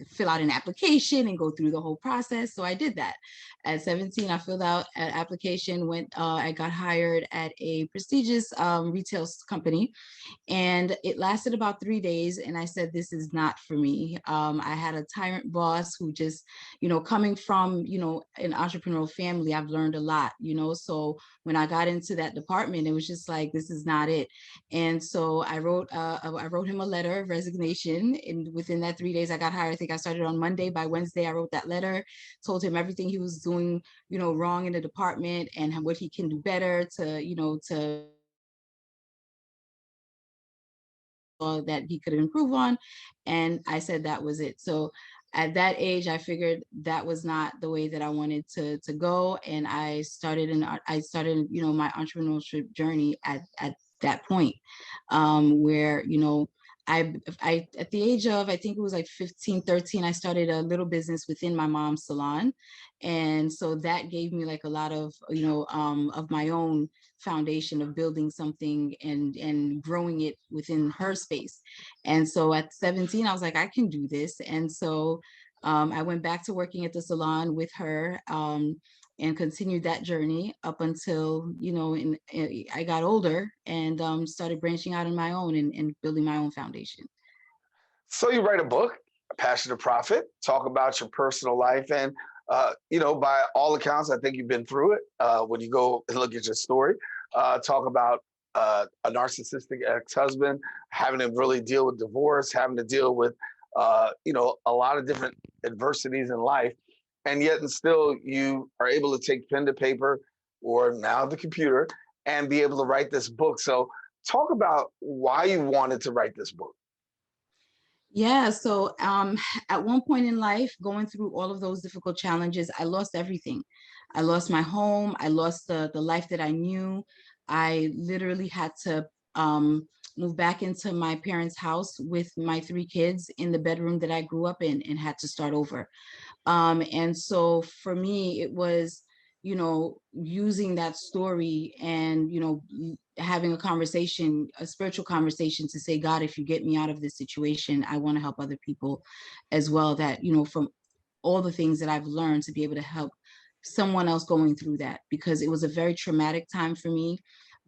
Speaker 7: fill out an application and go through the whole process. So I did that. At 17, I filled out an application, I got hired at a prestigious retail company, and it lasted about 3 days. And I said, this is not for me. I had a tyrant boss who just, coming from, an entrepreneurial family, I've learned a lot, so when I got into that department, it was just like, this is not it. And so I wrote him a letter of resignation. And within that 3 days I got hired. I think I started on Monday. By Wednesday, I wrote that letter, told him everything he was doing, wrong in the department and what he can do better to that he could improve on. And I said that was it. So at that age, I figured that was not the way that I wanted to go. And I started my entrepreneurship journey at that point, where, I at the age of, I think it was like 15, 13, I started a little business within my mom's salon. And so that gave me like a lot of, of my own foundation of building something and growing it within her space. And so at 17, I was like, I can do this. And so I went back to working at the salon with her, and continued that journey up until, I got older and started branching out on my own and building my own foundation.
Speaker 2: So you write a book, Passion to Profit, talk about your personal life. And, by all accounts, I think you've been through it. When you go and look at your story, talk about a narcissistic ex-husband, having to really deal with divorce, having to deal with, a lot of different adversities in life. And yet and still you are able to take pen to paper or now the computer and be able to write this book. So talk about why you wanted to write this book.
Speaker 7: Yeah, so at one point in life, going through all of those difficult challenges, I lost everything. I lost my home. I lost the life that I knew. I literally had to move back into my parents' house with my 3 kids in the bedroom that I grew up in and had to start over. And so for me, it was, using that story and, having a spiritual conversation to say, God, if you get me out of this situation, I want to help other people as well, that, from all the things that I've learned, to be able to help someone else going through that, because it was a very traumatic time for me.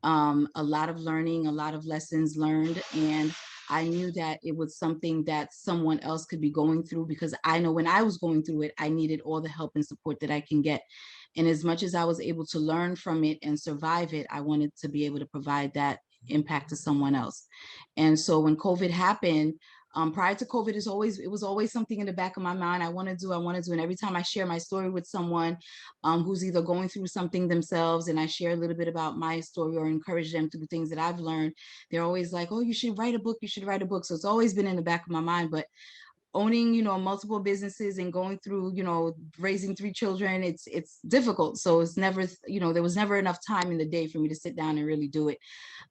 Speaker 7: A lot of learning, a lot of lessons learned. And I knew that it was something that someone else could be going through, because I know when I was going through it, I needed all the help and support that I can get. And as much as I was able to learn from it and survive it, I wanted to be able to provide that impact to someone else. And so when COVID happened, prior to COVID, it was always something in the back of my mind. I want to do. And every time I share my story with someone who's either going through something themselves, and I share a little bit about my story or encourage them through things that I've learned, they're always like, oh, you should write a book. You should write a book. So it's always been in the back of my mind. But owning, multiple businesses and going through, raising 3 children, it's difficult. So it's never, there was never enough time in the day for me to sit down and really do it.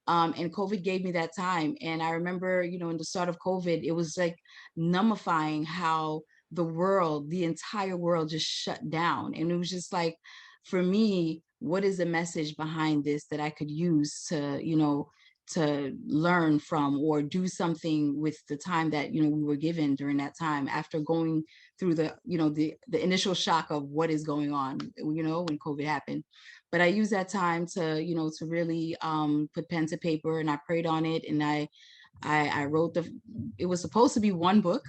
Speaker 7: And COVID gave me that time. And I remember, in the start of COVID, it was like numbifying how the world, the entire world just shut down. And it was just like, for me, what is the message behind this that I could use to, to learn from or do something with the time that, we were given during that time after going through the, the initial shock of what is going on, when COVID happened. But I used that time to, to really put pen to paper, and I prayed on it. And I wrote it was supposed to be one book.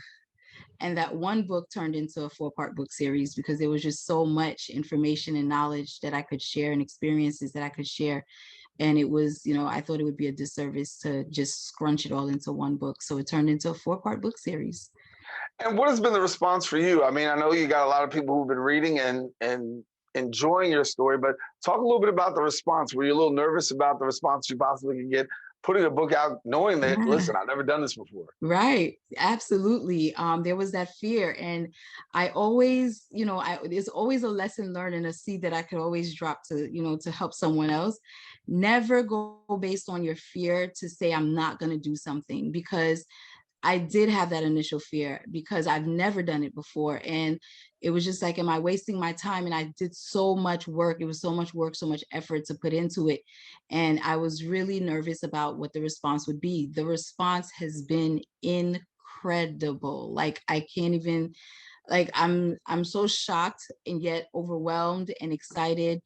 Speaker 7: And that one book turned into a 4-part book series because there was just so much information and knowledge that I could share and experiences that I could share. And it was, I thought it would be a disservice to just scrunch it all into one book. So it turned into a 4-part book series.
Speaker 2: And what has been the response for you? I mean, I know you got a lot of people who've been reading and enjoying your story, but talk a little bit about the response. Were you a little nervous about the response you possibly could get putting a book out, knowing that, listen, I've never done this before?
Speaker 7: Right. Absolutely. There was that fear. And I always, there's always a lesson learned and a seed that I could always drop to, to help someone else. Never go based on your fear to say, I'm not going to do something, because I did have that initial fear because I've never done it before. And it was just like, am I wasting my time? And I did so much work. It was so much work, so much effort to put into it. And I was really nervous about what the response would be. The response has been incredible. Like, I can't even, like, I'm so shocked and yet overwhelmed and excited.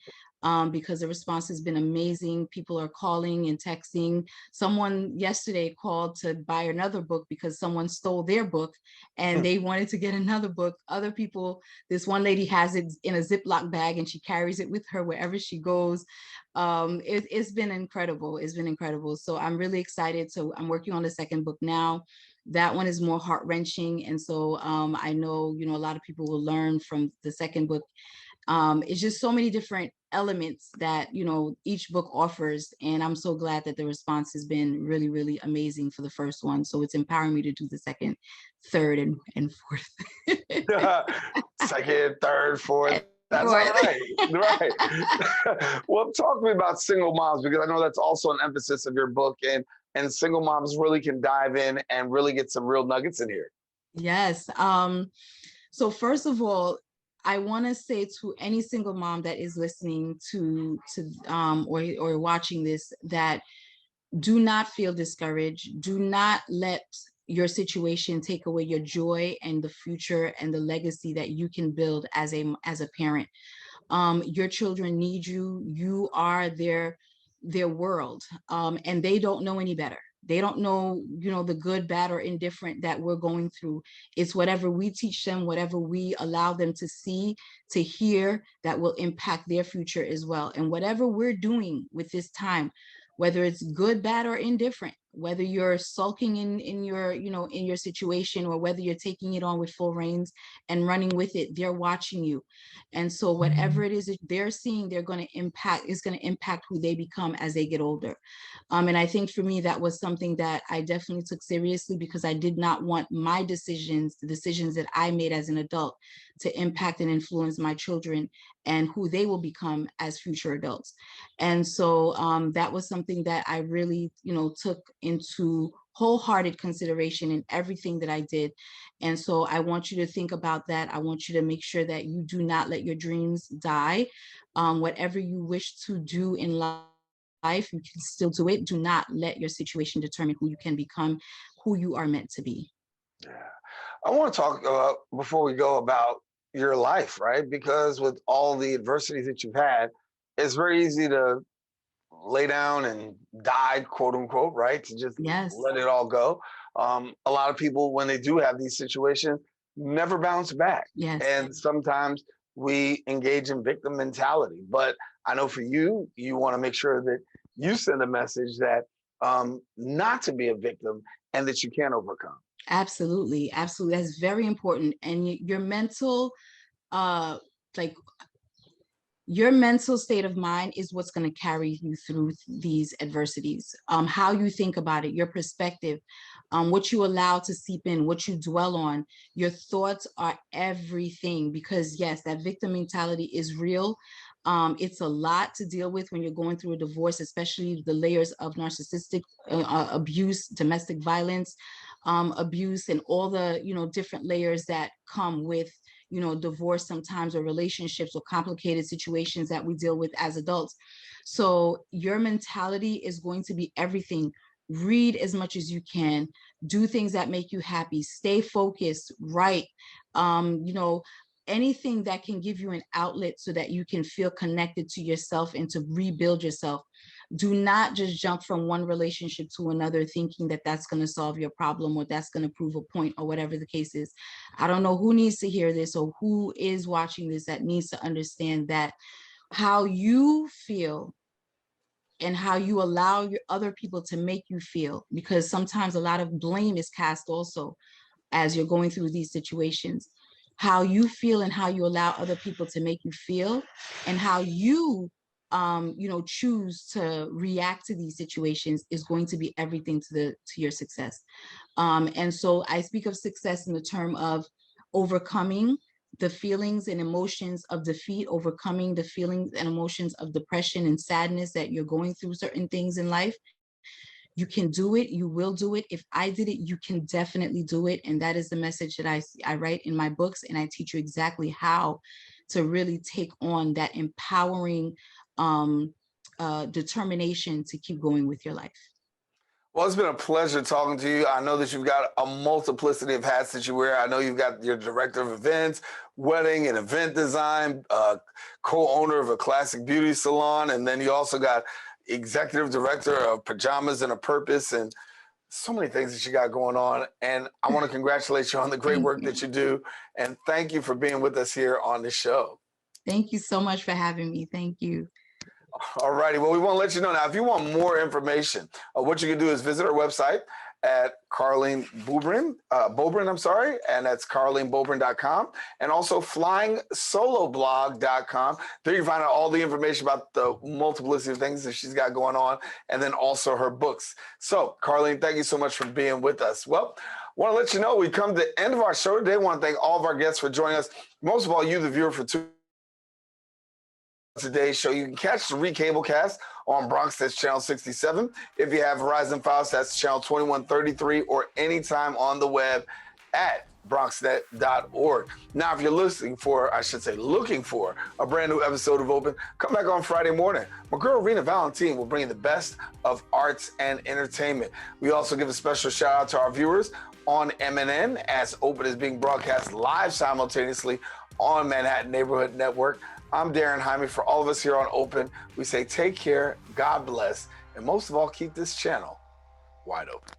Speaker 7: Because the response has been amazing. People are calling and texting. Someone yesterday called to buy another book because someone stole their book and they wanted to get another book. Other people, this one lady has it in a Ziploc bag and she carries it with her wherever she goes. It's been incredible. It's been incredible. So I'm really excited. So I'm working on the second book now. That one is more heart-wrenching. And so I know, a lot of people will learn from the second book. It's just so many different elements that, each book offers. And I'm so glad that the response has been really, really amazing for the first one. So it's empowering me to do the second, third, and fourth.
Speaker 2: Second, third, fourth. That's all right. Right. Well, talk to me about single moms, because I know that's also an emphasis of your book, and single moms really can dive in and really get some real nuggets in here.
Speaker 7: Yes. So first of all, I want to say to any single mom that is listening to or watching this, that do not feel discouraged. Do not let your situation take away your joy and the future and the legacy that you can build as a parent. Your children need you. You are their world, and they don't know any better. They don't know, the good, bad, or indifferent that we're going through. It's whatever we teach them, whatever we allow them to see, to hear, that will impact their future as well. And whatever we're doing with this time, whether it's good, bad, or indifferent, whether you're sulking in your, in your situation, or whether you're taking it on with full reins and running with it, they're watching you. And so whatever it is that they're seeing, it's going to impact who they become as they get older. And I think for me, that was something that I definitely took seriously, because I did not want my decisions, the decisions that I made as an adult, to impact and influence my children and who they will become as future adults. And so that was something that I really, took into wholehearted consideration in everything that I did. And so I want you to think about that. I want you to make sure that you do not let your dreams die. Whatever you wish to do in life, you can still do it. Do not let your situation determine who you can become, who you are meant to be.
Speaker 2: Yeah. I want to talk about, before we go, about your life, right? Because with all the adversities that you've had, it's very easy to lay down and die, quote unquote, right? To just let it all go. A lot of people, when they do have these situations, never bounce back.
Speaker 7: Yes.
Speaker 2: And sometimes we engage in victim mentality. But I know for you, you want to make sure that you send a message that not to be a victim and that you can overcome.
Speaker 7: Absolutely. Absolutely. That's very important. And your mental, your mental state of mind is what's going to carry you through these adversities. How you think about it, your perspective, what you allow to seep in, what you dwell on, your thoughts are everything. Because yes, that victim mentality is real. It's a lot to deal with when you're going through a divorce, especially the layers of narcissistic abuse, domestic violence, abuse and all the, different layers that come with, divorce sometimes, or relationships, or complicated situations that we deal with as adults. So your mentality is going to be everything. Read as much as you can, do things that make you happy, stay focused, write, anything that can give you an outlet so that you can feel connected to yourself and to rebuild yourself. Do not just jump from one relationship to another thinking that that's going to solve your problem, or that's going to prove a point, or whatever the case is. I don't know who needs to hear this, or who is watching this that needs to understand that how you feel and how you allow your other people to make you feel, because sometimes a lot of blame is cast also as you're going through these situations. How you feel and how you allow other people to make you feel, and how you choose to react to these situations is going to be everything to your success. And so I speak of success in the term of overcoming the feelings and emotions of defeat, overcoming the feelings and emotions of depression and sadness that you're going through certain things in life. You can do it. You will do it. If I did it, you can definitely do it. And that is the message that I write in my books. And I teach you exactly how to really take on that empowering determination to keep going with your life.
Speaker 2: Well, it's been a pleasure talking to you. I know that you've got a multiplicity of hats that you wear. I know you've got your director of events, wedding and event design, co-owner of a classic beauty salon, and then you also got executive director of Pajamas and a Purpose, and so many things that you got going on. And I want to congratulate you on the great work that you do. And thank you for being with us here on the show.
Speaker 7: Thank you so much for having me. Thank you.
Speaker 2: All righty. Well, we want to let you know now, if you want more information, what you can do is visit our website at Beaubrun, and that's CarlineBeaubrun.com, and also FlyingSoloBlog.com. There you find out all the information about the multiplicity of things that she's got going on, and then also her books. So, Carline, thank you so much for being with us. Well, I want to let you know we've come to the end of our show today. I want to thank all of our guests for joining us. Most of all, you, the viewer, for today's show. You can catch the Recablecast on Bronx, that's channel 67. If you have Verizon Files, that's channel 2133, or anytime on the web at bronxnet.org. Now, if you're looking for a brand new episode of Open, come back on Friday morning. My girl, Rena Valentine, will bring you the best of arts and entertainment. We also give a special shout out to our viewers on MNN, as Open is being broadcast live simultaneously on Manhattan Neighborhood Network. I'm Daren, Jaime. For all of us here on Open, we say take care, God bless, and most of all, keep this channel wide open.